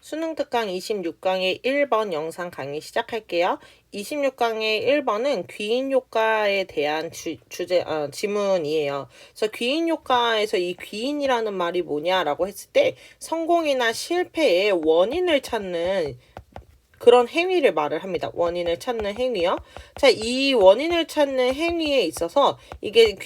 수능 특강 26강의 1번 영상 강의 시작할게요. 26강의 1번은 귀인 효과에 대한 지문이에요. 그래서 귀인 효과에서 이 귀인이라는 말이 뭐냐라고 했을 때 성공이나 실패의 원인을 찾는 그런 행위를 말을 합니다. 원인을 찾는 행위요. 자, 이 원인을 찾는 행위에 있어서 이게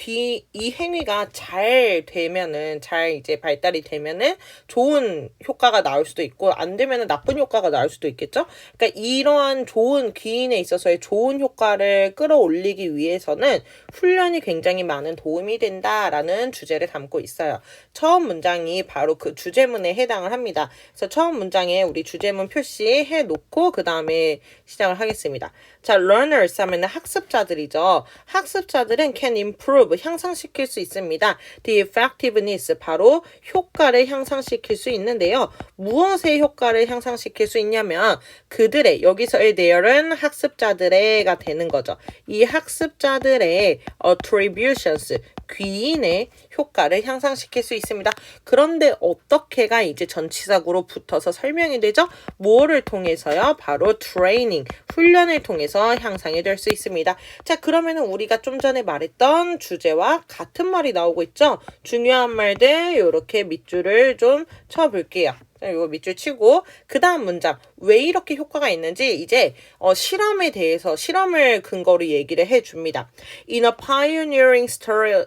이 행위가 잘 되면은, 잘 이제 발달이 되면은 좋은 효과가 나올 수도 있고, 안 되면은 나쁜 효과가 나올 수도 있겠죠? 그러니까 이러한 좋은 귀인에 있어서의 좋은 효과를 끌어올리기 위해서는 훈련이 굉장히 많은 도움이 된다라는 주제를 담고 있어요. 처음 문장이 바로 그 주제문에 해당을 합니다. 그래서 처음 문장에 우리 주제문 표시해 놓고 그 다음에 시작을 하겠습니다. 자, learners 하면 학습자들이죠. 학습자들은 can improve, 향상시킬 수 있습니다. The effectiveness, 바로 효과를 향상시킬 수 있는데요. 무엇의 효과를 향상시킬 수 있냐면 그들의, 여기서의 there은 학습자들의가 되는 거죠. 이 학습자들의 attributions, 귀인의 효과를 향상시킬 수 있습니다. 그런데 어떻게가 이제 전치사구로 붙어서 설명이 되죠? 뭐를 통해서요? 바로 트레이닝, 훈련을 통해서 향상이 될 수 있습니다. 자, 그러면은 우리가 좀 전에 말했던 주제와 같은 말이 나오고 있죠? 중요한 말들 이렇게 밑줄을 좀 쳐볼게요. 이거 밑줄 치고 그 다음 문장, 왜 이렇게 효과가 있는지 이제 실험에 대해서, 실험을 근거로 얘기를 해줍니다. In a pioneering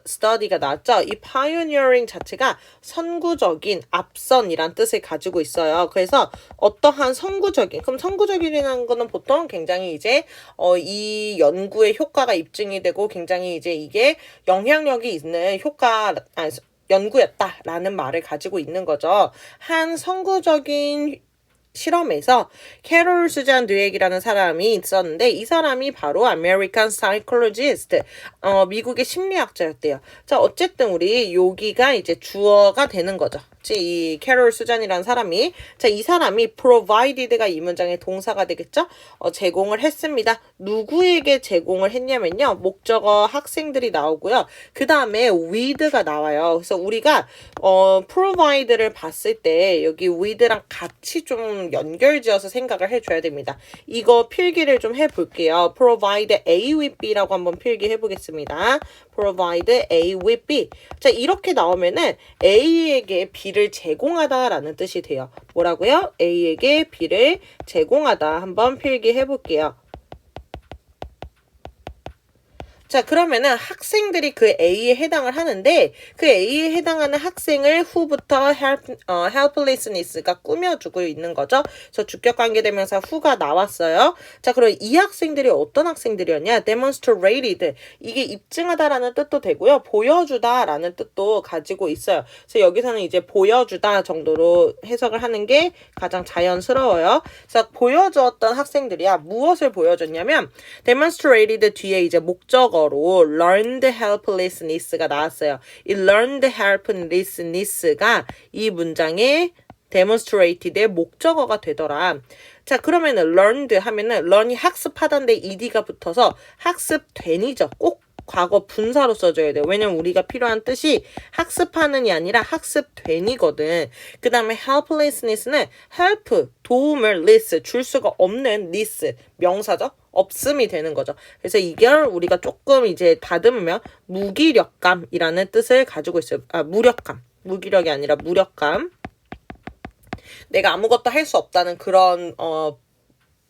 study가 나왔죠. 이 pioneering 자체가 선구적인, 앞선이란 뜻을 가지고 있어요. 그래서 어떠한 선구적인, 그럼 선구적이라는 거는 보통 굉장히 이제 이 연구의 효과가 입증이 되고 굉장히 이제 이게 영향력이 있는 연구였다라는 말을 가지고 있는 거죠. 한 선구적인 실험에서 캐롤 수잔 드웨기라는 사람이 있었는데 이 사람이 바로 American Psychologist, 미국의 심리학자였대요. 자, 어쨌든 우리 여기가 이제 주어가 되는 거죠. 이 캐롤 수잔이라는 사람이, 자, 이 사람이 provided가 이 문장의 동사가 되겠죠? 제공을 했습니다. 누구에게 제공을 했냐면요, 목적어 학생들이 나오고요. 그 다음에 with가 나와요. 그래서 우리가 provide를 봤을 때 여기 with랑 같이 좀 연결지어서 생각을 해줘야 됩니다. 이거 필기를 좀 해볼게요. provide A with B라고 한번 필기해 보겠습니다. provide A with B. 자, 이렇게 나오면은 A에게 B를 제공하다라는 뜻이 돼요. 뭐라고요? A에게 B를 제공하다. 한번 필기해 볼게요. 자, 그러면은 학생들이 그 A에 해당을 하는데 그 A에 해당하는 학생을 who부터 helplessness가 꾸며주고 있는 거죠. 그래서 주격관계대명사 who가 나왔어요. 자, 그럼 이 학생들이 어떤 학생들이었냐? demonstrated, 이게 입증하다라는 뜻도 되고요. 보여주다라는 뜻도 가지고 있어요. 그래서 여기서는 이제 보여주다 정도로 해석을 하는 게 가장 자연스러워요. 그래서 보여주었던 학생들이야. 무엇을 보여줬냐면 demonstrated 뒤에 이제 목적어로 learned helplessness가 나왔어요. 이 learned helplessness가 이 문장의 demonstrated의 목적어가 되더라. 자, 그러면은 learned 하면은 learn이 학습하다인데 ed가 붙어서 학습된이죠. 꼭 과거 분사로 써줘야 돼요. 왜냐면 우리가 필요한 뜻이 학습하는이 아니라 학습된이거든. 그 다음에 helplessness는 help, 도움을, less, 줄 수가 없는 less, 명사죠. 없음이 되는 거죠. 그래서 이걸 우리가 조금 이제 다듬으면 무기력감이라는 뜻을 가지고 있어요. 무력감. 무기력이 아니라 무력감. 내가 아무것도 할 수 없다는 그런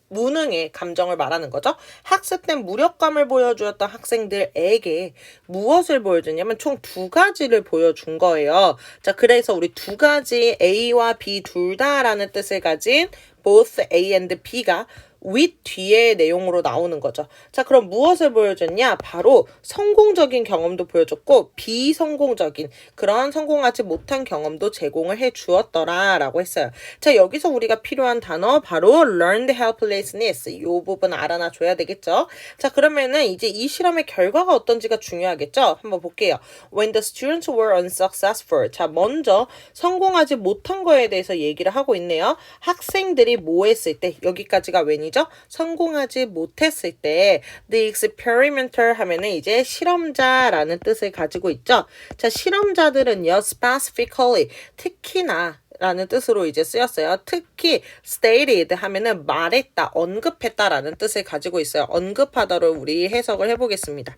무능의 감정을 말하는 거죠. 학습된 무력감을 보여주었던 학생들에게 무엇을 보여주냐면 총 두 가지를 보여준 거예요. 자, 그래서 우리 두 가지 A와 B 둘 다라는 뜻을 가진 both A and B가 with 뒤에 내용으로 나오는 거죠. 자, 그럼 무엇을 보여줬냐? 바로 성공적인 경험도 보여줬고 비성공적인, 그런 성공하지 못한 경험도 제공을 해 주었더라 라고 했어요. 자, 여기서 우리가 필요한 단어 바로 learned helplessness, 이 부분 알아놔줘야 되겠죠. 자, 그러면은 이제 이 실험의 결과가 어떤지가 중요하겠죠. 한번 볼게요. When the students were unsuccessful, 자, 먼저 성공하지 못한 거에 대해서 얘기를 하고 있네요. 학생들이 뭐 했을 때, 여기까지가 웬이죠? 성공하지 못했을 때 the experimenter 하면은 이제 실험자라는 뜻을 가지고 있죠. 자, 실험자들은요 specifically, 특히나 라는 뜻으로 이제 쓰였어요. 특히 stated 하면은 말했다, 언급했다라는 뜻을 가지고 있어요. 언급하다로 우리 해석을 해보겠습니다.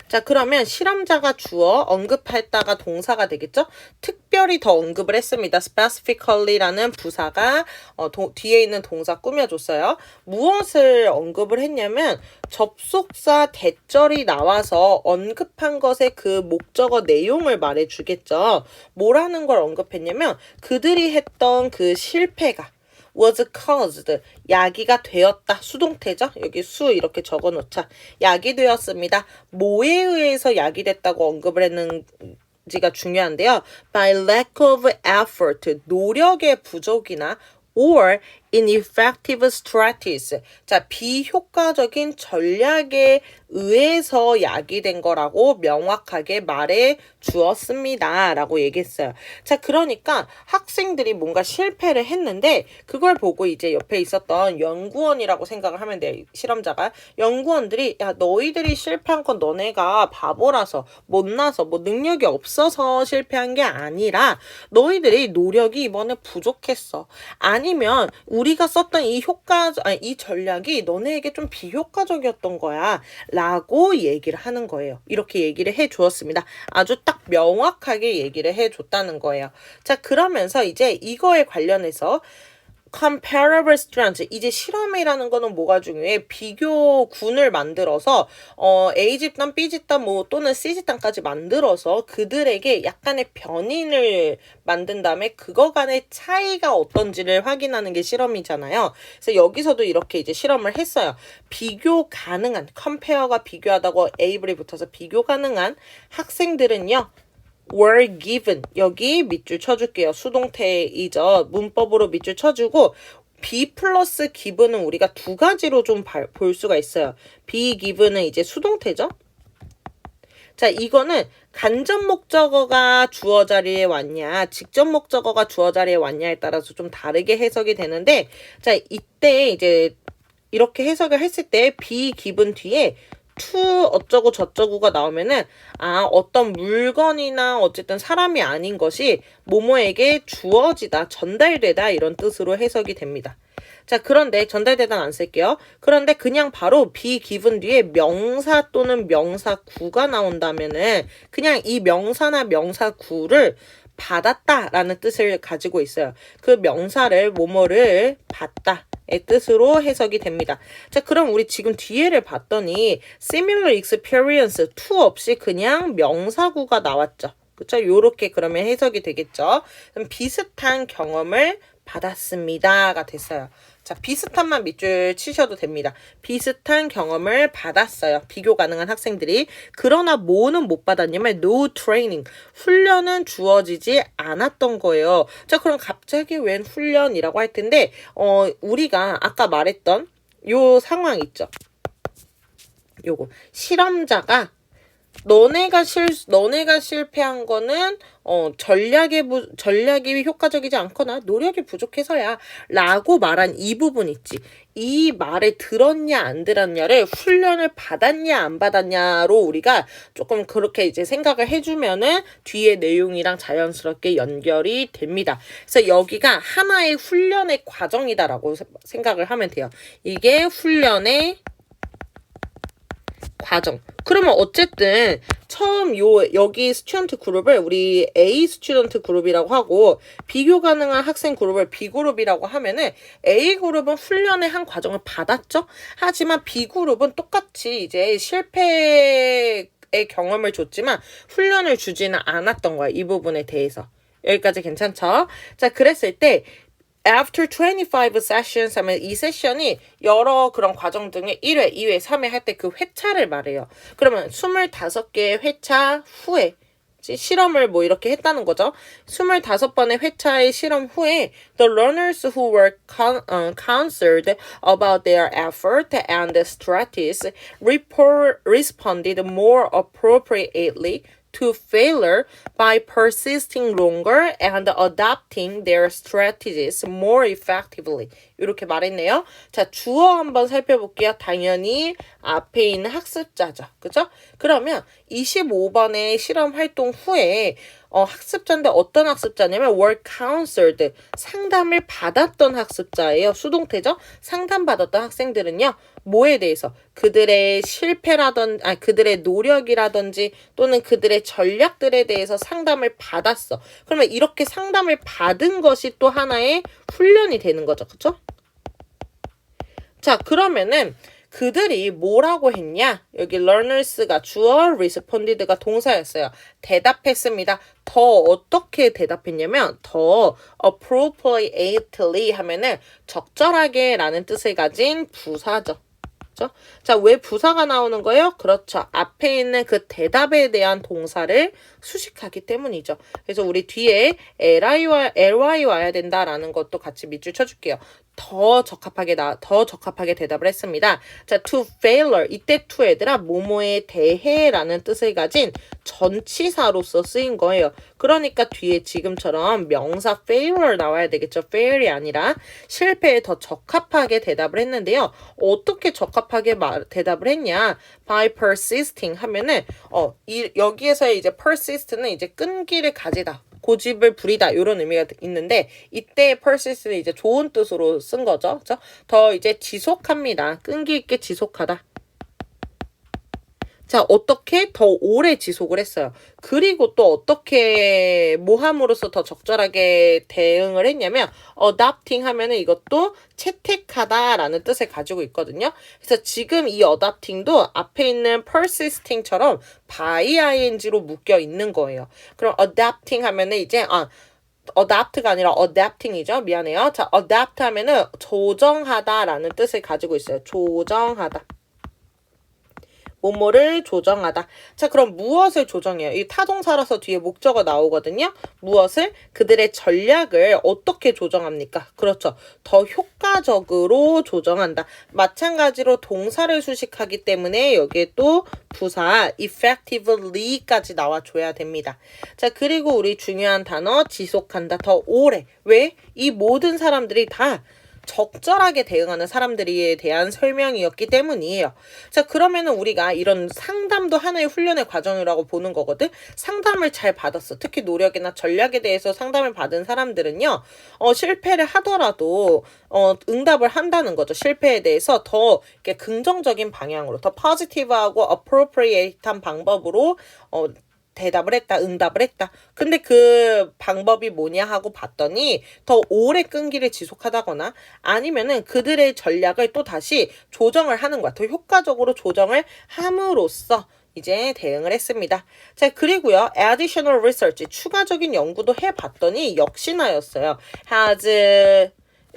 자, 그러면 실험자가 주어, 언급했다가 동사가 되겠죠? 특별히 더 언급을 했습니다. specifically라는 부사가 뒤에 있는 동사 꾸며줬어요. 무엇을 언급을 했냐면 접속사 대절이 나와서 언급한 것의 그 목적어 내용을 말해주겠죠. 뭐라는 걸 언급했냐면 그들이 했던 그 실패가 was caused, 야기가 되었다. 수동태죠? 여기 수 이렇게 적어놓자. 야기 되었습니다. 뭐에 의해서 야기됐다고 언급을 했는지가 중요한데요. by lack of effort, 노력의 부족이나 or ineffective strategies. 자, 비효과적인 전략에 의해서 야기된 거라고 명확하게 말해 주었습니다. 라고 얘기했어요. 자, 그러니까 학생들이 뭔가 실패를 했는데 그걸 보고 이제 옆에 있었던 연구원이라고 생각을 하면 돼요. 실험자가. 연구원들이 야, 너희들이 실패한 건 너네가 바보라서 못나서 뭐 능력이 없어서 실패한 게 아니라 너희들이 노력이 이번에 부족했어. 아니면 우리가 썼던 이 전략이 너네에게 좀 비효과적이었던 거야. 라고 얘기를 하는 거예요. 이렇게 얘기를 해 주었습니다. 아주 딱 명확하게 얘기를 해 줬다는 거예요. 자, 그러면서 이제 이거에 관련해서 comparable strands, 이제 실험이라는 거는 뭐가 중요해? 비교군을 만들어서 A 집단, B 집단 뭐 또는 C 집단까지 만들어서 그들에게 약간의 변인을 만든 다음에 그거 간의 차이가 어떤지를 확인하는 게 실험이잖아요. 그래서 여기서도 이렇게 이제 실험을 했어요. 비교 가능한, compare가 비교하다고 able이 붙어서 비교 가능한 학생들은요. were given, 여기 밑줄 쳐줄게요. 수동태이죠. 문법으로 밑줄 쳐주고 be 플러스 given은 우리가 두 가지로 좀 볼 수가 있어요. be given은 이제 수동태죠. 자, 이거는 간접 목적어가 주어 자리에 왔냐, 직접 목적어가 주어 자리에 왔냐에 따라서 좀 다르게 해석이 되는데, 자, 이때 이제 이렇게 해석을 했을 때 be given 뒤에 to 어쩌고 저쩌고가 나오면은 어떤 물건이나 어쨌든 사람이 아닌 것이 뭐뭐에게 주어지다, 전달되다 이런 뜻으로 해석이 됩니다. 자, 그런데 전달되다는 안 쓸게요. 그런데 그냥 바로 be given 뒤에 명사 또는 명사구가 나온다면은 그냥 이 명사나 명사구를 받았다라는 뜻을 가지고 있어요. 그 명사를 뭐뭐를 받다 의 뜻으로 해석이 됩니다. 자, 그럼 우리 지금 뒤에를 봤더니 similar experience to 없이 그냥 명사구가 나왔죠. 그쵸? 요렇게 그러면 해석이 되겠죠. 그럼 비슷한 경험을 받았습니다가 됐어요. 자, 비슷한만 밑줄 치셔도 됩니다. 비슷한 경험을 받았어요. 비교 가능한 학생들이. 그러나 뭐는 못 받았냐면 no training, 훈련은 주어지지 않았던 거예요. 자, 그럼 갑자기 웬 훈련이라고 할 텐데 우리가 아까 말했던 요 상황 있죠. 요거 실험자가 너네가 실패한 거는 전략이 효과적이지 않거나 노력이 부족해서야 라고 말한 이 부분 있지. 이 말을 들었냐 안 들었냐를 훈련을 받았냐 안 받았냐로 우리가 조금 그렇게 이제 생각을 해주면은 뒤에 내용이랑 자연스럽게 연결이 됩니다. 그래서 여기가 하나의 훈련의 과정이다라고 생각을 하면 돼요. 이게 훈련의 과정. 그러면 어쨌든 처음 여기 스튜던트 그룹을 우리 A 스튜던트 그룹이라고 하고 비교 가능한 학생 그룹을 B 그룹이라고 하면은 A 그룹은 훈련의 한 과정을 받았죠. 하지만 B 그룹은 똑같이 이제 실패의 경험을 줬지만 훈련을 주지는 않았던 거야. 이 부분에 대해서. 여기까지 괜찮죠? 자, 그랬을 때 After 25 sessions 하면 이 세션이 여러 그런 과정 중에 1회, 2회, 3회 할 때 그 회차를 말해요. 그러면 25개의 회차 후에 실험을 뭐 이렇게 했다는 거죠. 25번의 회차의 실험 후에 the learners who were counseled about their effort and strategies responded more appropriately to failure by persisting longer and adapting their strategies more effectively. 이렇게 말했네요. 자, 주어 한번 살펴볼게요. 당연히 앞에 있는 학습자죠. 그죠? 그러면 25번의 실험 활동 후에 학습자인데 어떤 학습자냐면 were counseled, 상담을 받았던 학습자예요. 수동태죠. 상담받았던 학생들은요. 뭐에 대해서? 그들의 그들의 노력이라든지 또는 그들의 전략들에 대해서 상담을 받았어. 그러면 이렇게 상담을 받은 것이 또 하나의 훈련이 되는 거죠. 그쵸? 자, 그러면은 그들이 뭐라고 했냐? 여기 learners가 주어, responded가 동사였어요. 대답했습니다. 더 어떻게 대답했냐면 더 appropriately 하면은 적절하게 라는 뜻을 가진 부사죠. 그렇죠? 자, 왜 부사가 나오는 거예요? 그렇죠. 앞에 있는 그 대답에 대한 동사를 수식하기 때문이죠. 그래서 우리 뒤에 ly 와야 된다라는 것도 같이 밑줄 쳐줄게요. 더 적합하게 대답을 했습니다. 자, to failure. 이때 to 얘들아 뭐뭐에 대해라는 뜻을 가진 전치사로서 쓰인 거예요. 그러니까 뒤에 지금처럼 명사 failure 나와야 되겠죠. fail이 아니라 실패에 더 적합하게 대답을 했는데요. 어떻게 적합하게 대답을 했냐? by persisting 하면은 여기에서의 이제 persist는 이제 끈기를 가지다. 고집을 부리다 이런 의미가 있는데 이때 persist는 이제 좋은 뜻으로 쓴 거죠. 그렇죠? 더 이제 지속합니다. 끈기 있게 지속하다. 자, 어떻게 더 오래 지속을 했어요. 그리고 또 어떻게 모함으로써 더 적절하게 대응을 했냐면 adopting 하면은 이것도 채택하다라는 뜻을 가지고 있거든요. 그래서 지금 이 adopting도 앞에 있는 persisting처럼 by ing로 묶여 있는 거예요. 그럼 adopting 하면은 이제 adopt가 아니라 adapting이죠. 미안해요. 자, adapt 하면은 조정하다라는 뜻을 가지고 있어요. 조정하다. 뭐뭐를 조정하다. 자, 그럼 무엇을 조정해요? 이 타동사라서 뒤에 목적어 나오거든요. 무엇을? 그들의 전략을 어떻게 조정합니까? 그렇죠. 더 효과적으로 조정한다. 마찬가지로 동사를 수식하기 때문에 여기에 또 부사 effectively까지 나와줘야 됩니다. 자, 그리고 우리 중요한 단어 지속한다. 더 오래. 왜? 이 모든 사람들이 다 적절하게 대응하는 사람들에 대한 설명이었기 때문이에요. 자, 그러면은 우리가 이런 상담도 하나의 훈련의 과정이라고 보는 거거든. 상담을 잘 받았어. 특히 노력이나 전략에 대해서 상담을 받은 사람들은요. 실패를 하더라도 응답을 한다는 거죠. 실패에 대해서 더 이렇게 긍정적인 방향으로, 더 포지티브하고 appropriate한 방법으로 응답을 했다. 근데 그 방법이 뭐냐 하고 봤더니 더 오래 끈기를 지속하다거나 아니면은 그들의 전략을 또 다시 조정을 하는 거야. 더 효과적으로 조정을 함으로써 이제 대응을 했습니다. 자, 그리고요. additional research, 추가적인 연구도 해봤더니 역시나였어요.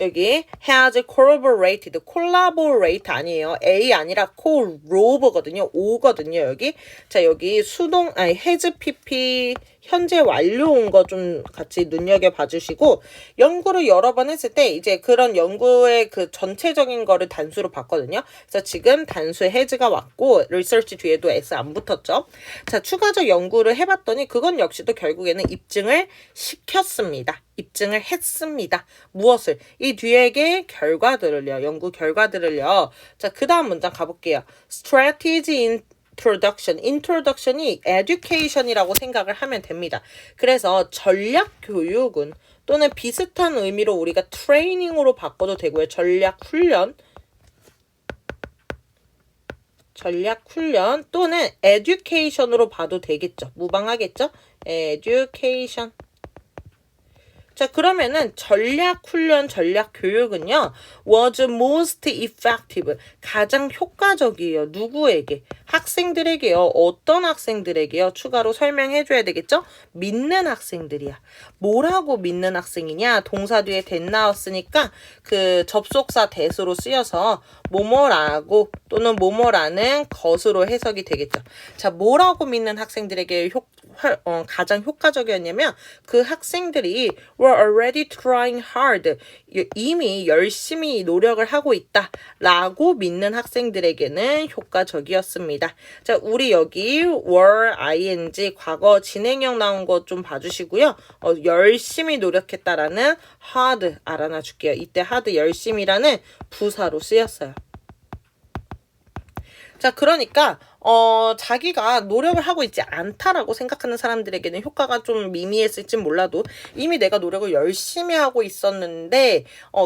여기 has corroborated, collaborate 아니에요. A 아니라 corrobo거든요. O거든요. 여기. 자, 여기 has PP 현재 완료온 거 좀 같이 눈여겨봐 주시고 연구를 여러 번 했을 때 이제 그런 연구의 그 전체적인 거를 단수로 봤거든요. 그래서 지금 단수에 has가 왔고 research 뒤에도 s 안 붙었죠. 자, 추가적 연구를 해봤더니 그건 역시도 결국에는 입증을 시켰습니다. 입증을 했습니다. 무엇을? 이 뒤에게 결과들을요. 연구 결과들을요. 자, 그 다음 문장 가볼게요. strategy introduction이 education이라고 생각을 하면 됩니다. 그래서 전략 교육은 또는 비슷한 의미로 우리가 트레이닝으로 바꿔도 되고요. 전략 훈련 또는 education으로 봐도 되겠죠. 무방하겠죠? education. 자, 그러면은 전략 훈련, 전략 교육은요. was most effective. 가장 효과적이에요. 누구에게? 학생들에게요. 어떤 학생들에게요? 추가로 설명해 줘야 되겠죠? 믿는 학생들이야. 뭐라고 믿는 학생이냐? 동사 뒤에 that 나왔으니까 그 접속사 that으로 쓰여서 뭐뭐라고 또는 뭐뭐라는 것으로 해석이 되겠죠. 자, 뭐라고 믿는 학생들에게 가장 효과적이었냐면 그 학생들이 were already trying hard. 이미 열심히 노력을 하고 있다 라고 믿는 학생들에게는 효과적이었습니다. 자, 우리 여기 were, ing, 과거 진행형 나온 거 좀 봐주시고요. 열심히 노력했다라는 hard 알아놔 줄게요. 이때 hard 열심히라는 부사로 쓰였어요. 자, 그러니까 자기가 노력을 하고 있지 않다라고 생각하는 사람들에게는 효과가 좀 미미했을진 몰라도 이미 내가 노력을 열심히 하고 있었는데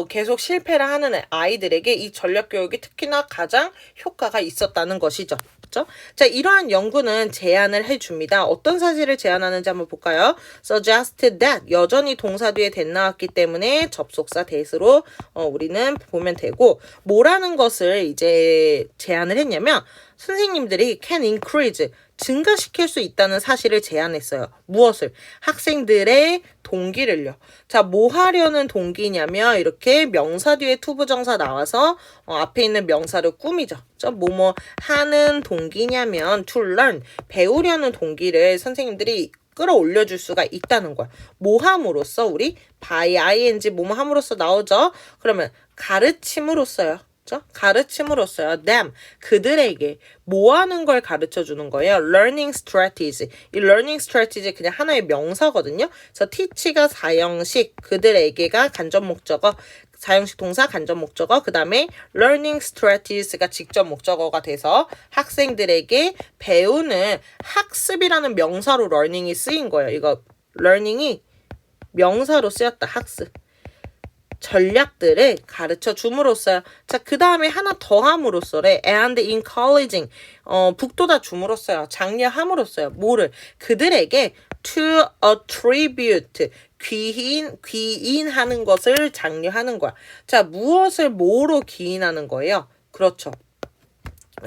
계속 실패를 하는 아이들에게 이 전략 교육이 특히나 가장 효과가 있었다는 것이죠. 그렇죠? 자, 이러한 연구는 제안을 해줍니다. 어떤 사실을 제안하는지 한번 볼까요? suggested that 여전히 동사 뒤에 that 나왔기 때문에 접속사 that으로 우리는 보면 되고 뭐라는 것을 이제 제안을 했냐면 선생님들이 can increase 증가시킬 수 있다는 사실을 제안했어요. 무엇을? 학생들의 동기를요. 자, 뭐 하려는 동기냐면 이렇게 명사 뒤에 투부정사 나와서 앞에 있는 명사를 꾸미죠. 뭐뭐 하는 동기냐면 to learn 배우려는 동기를 선생님들이 끌어올려줄 수가 있다는 거야. 뭐 함으로써 우리 by ing 뭐뭐 함으로써 나오죠. 그러면 가르침으로써요. 가르침으로써요. them 그들에게 뭐 하는 걸 가르쳐 주는 거예요. learning strategy. 이 learning strategy 그냥 하나의 명사거든요. 그래서 teach가 사형식, 그들에게가 간접 목적어, 사형식 동사 간접 목적어, 그 다음에 learning strategies가 직접 목적어가 돼서 학생들에게 배우는 학습이라는 명사로 learning이 쓰인 거예요. 이거 learning이 명사로 쓰였다. 학습. 전략들을 가르쳐 줌으로써요. 자, 그 다음에 하나 더 함으로써래. and encouraging. 북돋아 줌으로써요. 장려함으로써요. 뭐를? 그들에게 to attribute. 귀인하는 것을 장려하는 거야. 자, 무엇을 뭐로 기인하는 거예요? 그렇죠.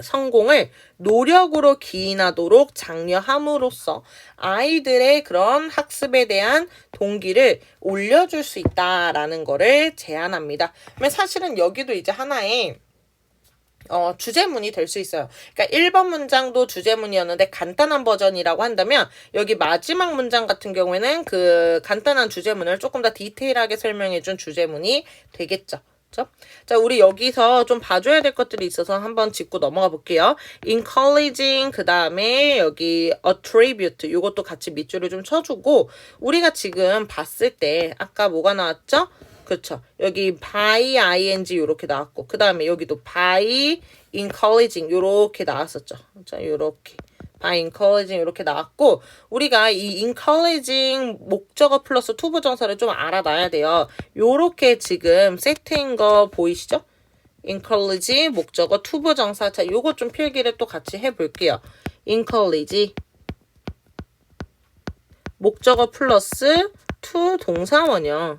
성공을 노력으로 기인하도록 장려함으로써 아이들의 그런 학습에 대한 동기를 올려줄 수 있다라는 거를 제안합니다. 그러면 사실은 여기도 이제 하나의 주제문이 될 수 있어요. 그러니까 1번 문장도 주제문이었는데 간단한 버전이라고 한다면 여기 마지막 문장 같은 경우에는 그 간단한 주제문을 조금 더 디테일하게 설명해준 주제문이 되겠죠. 자, 우리 여기서 좀 봐줘야 될 것들이 있어서 한번 짚고 넘어가 볼게요. encouraging, 그 다음에 여기 attribute, 이것도 같이 밑줄을 좀 쳐주고, 우리가 지금 봤을 때, 아까 뭐가 나왔죠? 그렇죠. 여기 by ing 요렇게 나왔고, 그 다음에 여기도 by encouraging 요렇게 나왔었죠. 자, 요렇게. by encouraging 이렇게 나왔고 우리가 이 encouraging 목적어 플러스 투부정사를 좀 알아놔야 돼요. 요렇게 지금 세트인 거 보이시죠? encourage 목적어 투부정사. 자, 요거 좀 필기를 또 같이 해볼게요. encourage 목적어 플러스 to 동사원형.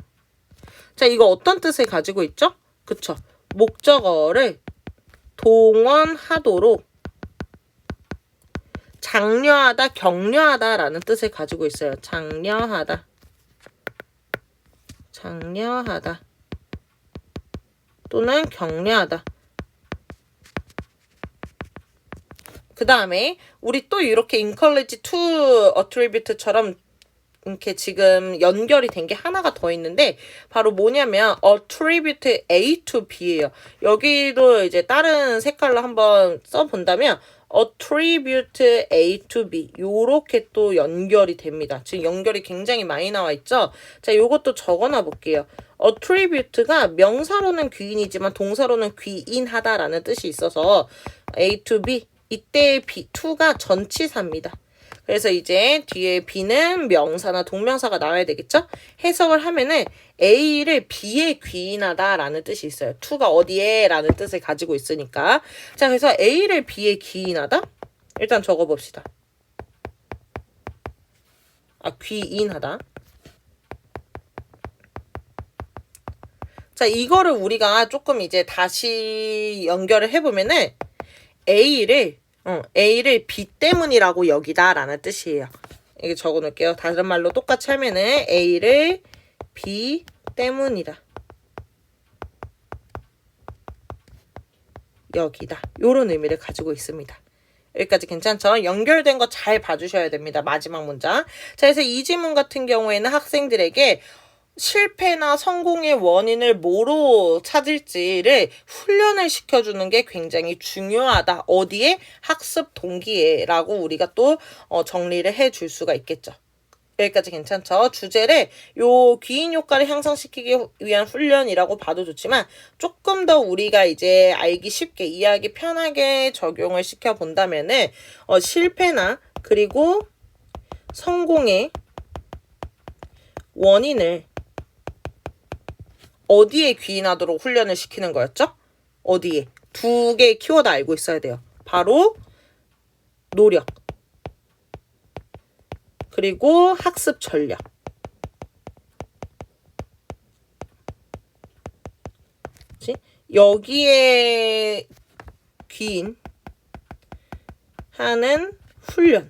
자, 이거 어떤 뜻을 가지고 있죠? 그쵸? 목적어를 동원하도록 장려하다, 격려하다라는 뜻을 가지고 있어요. 장려하다. 장려하다. 또는 격려하다. 그 다음에 우리 또 이렇게 encourage to attribute처럼 이렇게 지금 연결이 된 게 하나가 더 있는데 바로 뭐냐면 attribute A to B예요. 여기도 이제 다른 색깔로 한번 써본다면 attribute A to B 요렇게 또 연결이 됩니다. 지금 연결이 굉장히 많이 나와 있죠. 자, 요것도 적어놔 볼게요. attribute가 명사로는 귀인이지만 동사로는 귀인하다라는 뜻이 있어서 A to B 이때 B, to가 전치사입니다. 그래서 이제 뒤에 B는 명사나 동명사가 나와야 되겠죠? 해석을 하면은 A를 B에 귀인하다라는 뜻이 있어요. to가 어디에? 라는 뜻을 가지고 있으니까. 자, 그래서 A를 B에 귀인하다? 일단 적어봅시다. 귀인하다. 자, 이거를 우리가 조금 이제 다시 연결을 해보면은 A를 B 때문이라고 여기다라는 뜻이에요. 이게 적어놓을게요. 다른 말로 똑같이 하면은 A를 B 때문이다. 여기다. 요런 의미를 가지고 있습니다. 여기까지 괜찮죠? 연결된 거 잘 봐주셔야 됩니다. 마지막 문장. 자, 그래서 이 지문 같은 경우에는 학생들에게 실패나 성공의 원인을 뭐로 찾을지를 훈련을 시켜주는 게 굉장히 중요하다. 어디에? 학습 동기에 라고 우리가 또 정리를 해줄 수가 있겠죠. 여기까지 괜찮죠? 주제를 요 귀인 효과를 향상시키기 위한 훈련이라고 봐도 좋지만 조금 더 우리가 이제 알기 쉽게 이해하기 편하게 적용을 시켜 본다면은 실패나 그리고 성공의 원인을 어디에 귀인하도록 훈련을 시키는 거였죠? 어디에? 두 개의 키워드 알고 있어야 돼요. 바로 노력 그리고 학습 전략. 그치? 여기에 귀인 하는 훈련의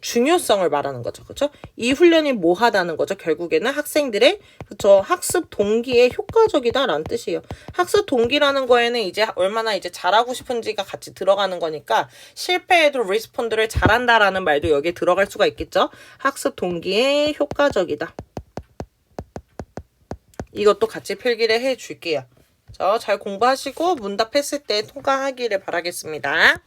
중요성을 말하는 거죠. 그렇죠? 이 훈련이 뭐 하다는 거죠? 결국에는 학생들의 그쵸? 학습 동기에 효과적이다라는 뜻이에요. 학습 동기라는 거에는 이제 얼마나 이제 잘하고 싶은지가 같이 들어가는 거니까 실패에도 리스폰드를 잘한다라는 말도 여기에 들어갈 수가 있겠죠. 학습 동기에 효과적이다. 이것도 같이 필기를 해줄게요. 잘 공부하시고 문답했을 때 통과하기를 바라겠습니다.